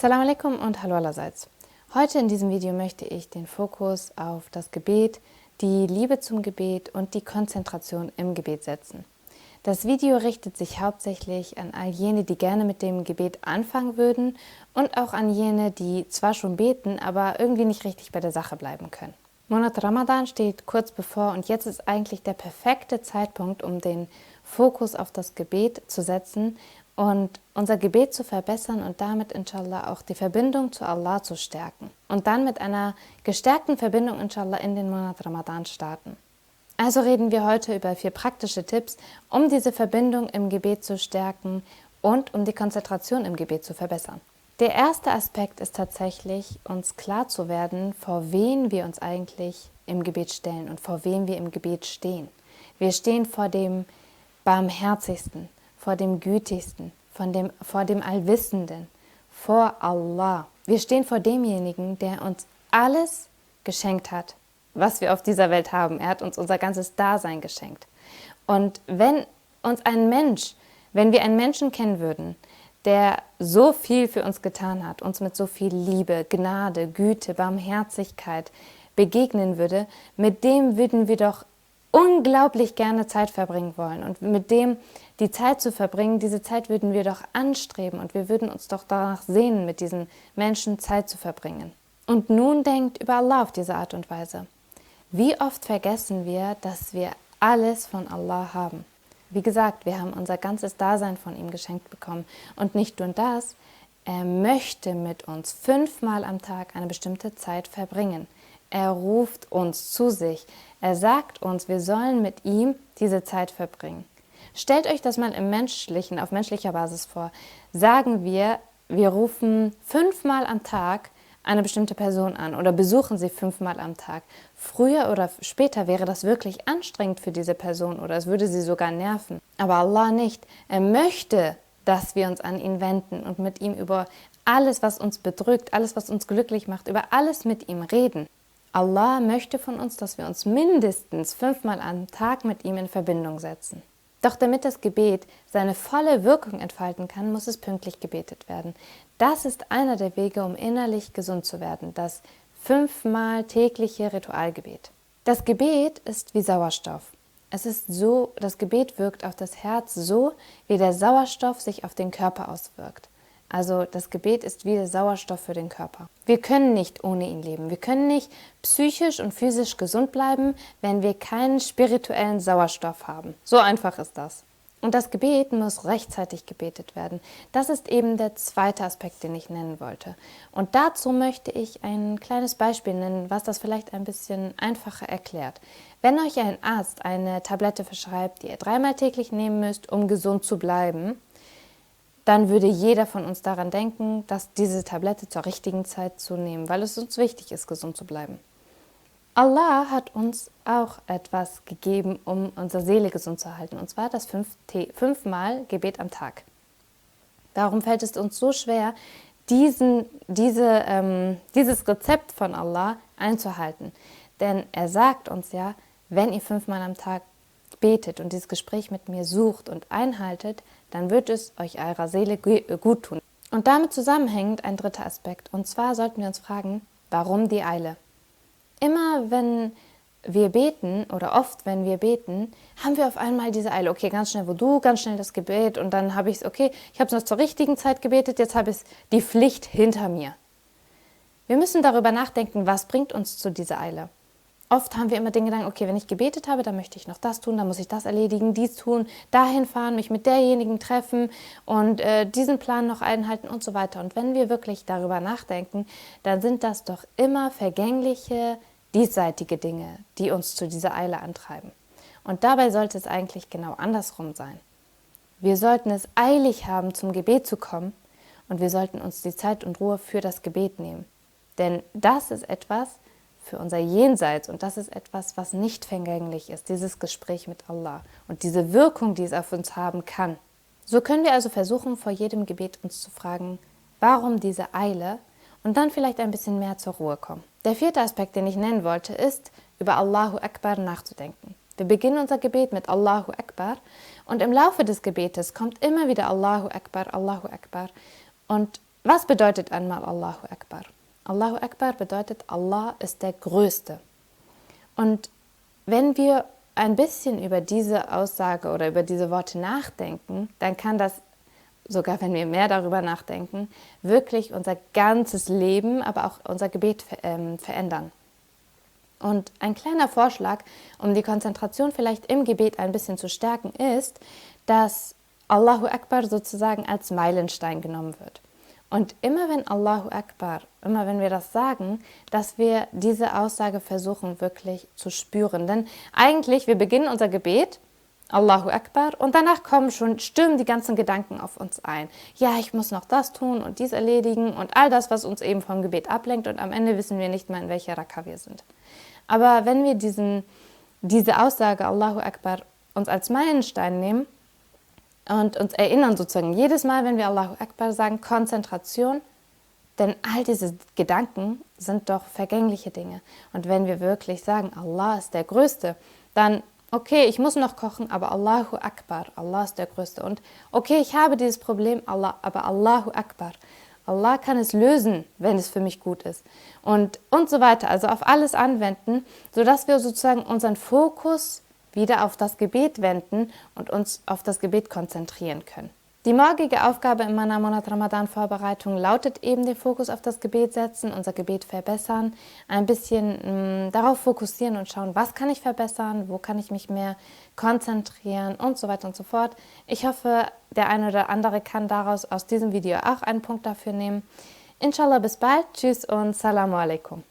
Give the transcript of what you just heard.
Assalamu alaikum und hallo allerseits. Heute in diesem Video möchte ich den Fokus auf das Gebet, die Liebe zum Gebet und die Konzentration im Gebet setzen. Das Video richtet sich hauptsächlich an all jene, die gerne mit dem Gebet anfangen würden und auch an jene, die zwar schon beten, aber irgendwie nicht richtig bei der Sache bleiben können. Monat Ramadan steht kurz bevor und jetzt ist eigentlich der perfekte Zeitpunkt, um den Fokus auf das Gebet zu setzen und unser Gebet zu verbessern und damit inshallah auch die Verbindung zu Allah zu stärken. Und dann mit einer gestärkten Verbindung inshallah in den Monat Ramadan starten. Also reden wir heute über 4 praktische Tipps, um diese Verbindung im Gebet zu stärken und um die Konzentration im Gebet zu verbessern. Der erste Aspekt ist tatsächlich, uns klar zu werden, vor wen wir uns eigentlich im Gebet stellen und vor wem wir im Gebet stehen. Wir stehen vor dem Barmherzigsten, vor dem Gütigsten, vor dem Allwissenden, vor Allah. Wir stehen vor demjenigen, der uns alles geschenkt hat, was wir auf dieser Welt haben. Er hat uns unser ganzes Dasein geschenkt. Und wenn wir einen Menschen kennen würden, der so viel für uns getan hat, uns mit so viel Liebe, Gnade, Güte, Barmherzigkeit begegnen würde, mit dem würden wir doch unglaublich gerne Zeit verbringen wollen. Und mit dem die Zeit zu verbringen, diese Zeit würden wir doch anstreben und wir würden uns doch danach sehnen, mit diesen Menschen Zeit zu verbringen. Und nun denkt über Allah auf diese Art und Weise. Wie oft vergessen wir, dass wir alles von Allah haben? Wie gesagt, wir haben unser ganzes Dasein von ihm geschenkt bekommen. Und nicht nur das, er möchte mit uns 5-mal am Tag eine bestimmte Zeit verbringen. Er ruft uns zu sich. Er sagt uns, wir sollen mit ihm diese Zeit verbringen. Stellt euch das mal auf menschlicher Basis vor. Sagen wir rufen 5-mal am Tag eine bestimmte Person an oder besuchen sie 5-mal am Tag. Früher oder später wäre das wirklich anstrengend für diese Person oder es würde sie sogar nerven. Aber Allah nicht. Er möchte, dass wir uns an ihn wenden und mit ihm über alles, was uns bedrückt, alles, was uns glücklich macht, über alles mit ihm reden. Allah möchte von uns, dass wir uns mindestens 5-mal am Tag mit ihm in Verbindung setzen. Doch damit das Gebet seine volle Wirkung entfalten kann, muss es pünktlich gebetet werden. Das ist einer der Wege, um innerlich gesund zu werden, das 5-mal tägliche Ritualgebet. Das Gebet ist wie Sauerstoff. Das Gebet wirkt auf das Herz so, wie der Sauerstoff sich auf den Körper auswirkt. Also das Gebet ist wie der Sauerstoff für den Körper. Wir können nicht ohne ihn leben. Wir können nicht psychisch und physisch gesund bleiben, wenn wir keinen spirituellen Sauerstoff haben. So einfach ist das. Und das Gebet muss rechtzeitig gebetet werden. Das ist eben der zweite Aspekt, den ich nennen wollte. Und dazu möchte ich ein kleines Beispiel nennen, was das vielleicht ein bisschen einfacher erklärt. Wenn euch ein Arzt eine Tablette verschreibt, die ihr 3-mal täglich nehmen müsst, um gesund zu bleiben, dann würde jeder von uns daran denken, dass diese Tablette zur richtigen Zeit zu nehmen, weil es uns wichtig ist, gesund zu bleiben. Allah hat uns auch etwas gegeben, um unsere Seele gesund zu halten, und zwar das 5-mal Gebet am Tag. Darum fällt es uns so schwer, dieses Rezept von Allah einzuhalten. Denn er sagt uns ja, wenn ihr 5-mal am Tag betet und dieses Gespräch mit mir sucht und einhaltet, dann wird es euch eurer Seele gut tun. Und damit zusammenhängend ein dritter Aspekt. Und zwar sollten wir uns fragen, warum die Eile? Immer wenn wir beten oder oft wenn wir beten, haben wir auf einmal diese Eile. Okay, ganz schnell ganz schnell das Gebet und dann habe ich es, okay, ich habe es noch zur richtigen Zeit gebetet, jetzt habe ich die Pflicht hinter mir. Wir müssen darüber nachdenken, was bringt uns zu dieser Eile. Oft haben wir immer den Gedanken, okay, wenn ich gebetet habe, dann möchte ich noch das tun, dann muss ich das erledigen, dies tun, dahin fahren, mich mit derjenigen treffen und diesen Plan noch einhalten und so weiter. Und wenn wir wirklich darüber nachdenken, dann sind das doch immer vergängliche, diesseitige Dinge, die uns zu dieser Eile antreiben. Und dabei sollte es eigentlich genau andersrum sein. Wir sollten es eilig haben, zum Gebet zu kommen und wir sollten uns die Zeit und Ruhe für das Gebet nehmen. Denn das ist etwas für unser Jenseits und das ist etwas, was nicht vergänglich ist, dieses Gespräch mit Allah und diese Wirkung, die es auf uns haben kann. So können wir also versuchen, vor jedem Gebet uns zu fragen, warum diese Eile und dann vielleicht ein bisschen mehr zur Ruhe kommen. Der 4. Aspekt, den ich nennen wollte, ist, über Allahu Akbar nachzudenken. Wir beginnen unser Gebet mit Allahu Akbar und im Laufe des Gebetes kommt immer wieder Allahu Akbar, Allahu Akbar. Und Was bedeutet einmal Allahu Akbar? Allahu Akbar bedeutet, Allah ist der Größte. Und wenn wir ein bisschen über diese Aussage oder über diese Worte nachdenken, dann kann das, sogar wenn wir mehr darüber nachdenken, wirklich unser ganzes Leben, aber auch unser Gebet verändern. Und ein kleiner Vorschlag, um die Konzentration vielleicht im Gebet ein bisschen zu stärken, ist, dass Allahu Akbar sozusagen als Meilenstein genommen wird. Und immer wenn Allahu Akbar, immer wenn wir das sagen, dass wir diese Aussage versuchen wirklich zu spüren. Denn eigentlich, wir beginnen unser Gebet, Allahu Akbar, und danach stürmen die ganzen Gedanken auf uns ein. Ja, ich muss noch das tun und dies erledigen und all das, was uns eben vom Gebet ablenkt, und am Ende wissen wir nicht mal, in welcher Raka wir sind. Aber wenn wir diese Aussage Allahu Akbar uns als Meilenstein nehmen und uns erinnern sozusagen jedes Mal, wenn wir Allahu Akbar sagen, Konzentration, denn all diese Gedanken sind doch vergängliche Dinge. Und wenn wir wirklich sagen, Allah ist der Größte, dann, okay, ich muss noch kochen, aber Allahu Akbar, Allah ist der Größte. Und okay, ich habe dieses Problem, aber Allahu Akbar. Allah kann es lösen, wenn es für mich gut ist. Und so weiter, also auf alles anwenden, sodass wir sozusagen unseren Fokus wieder auf das Gebet wenden und uns auf das Gebet konzentrieren können. Die morgige Aufgabe in meiner Monat Ramadan Vorbereitung lautet eben, den Fokus auf das Gebet setzen, unser Gebet verbessern, ein bisschen darauf fokussieren und schauen, was kann ich verbessern, wo kann ich mich mehr konzentrieren und so weiter und so fort. Ich hoffe, der eine oder andere kann daraus aus diesem Video auch einen Punkt dafür nehmen. Inshallah, bis bald, tschüss und Salamu alaikum.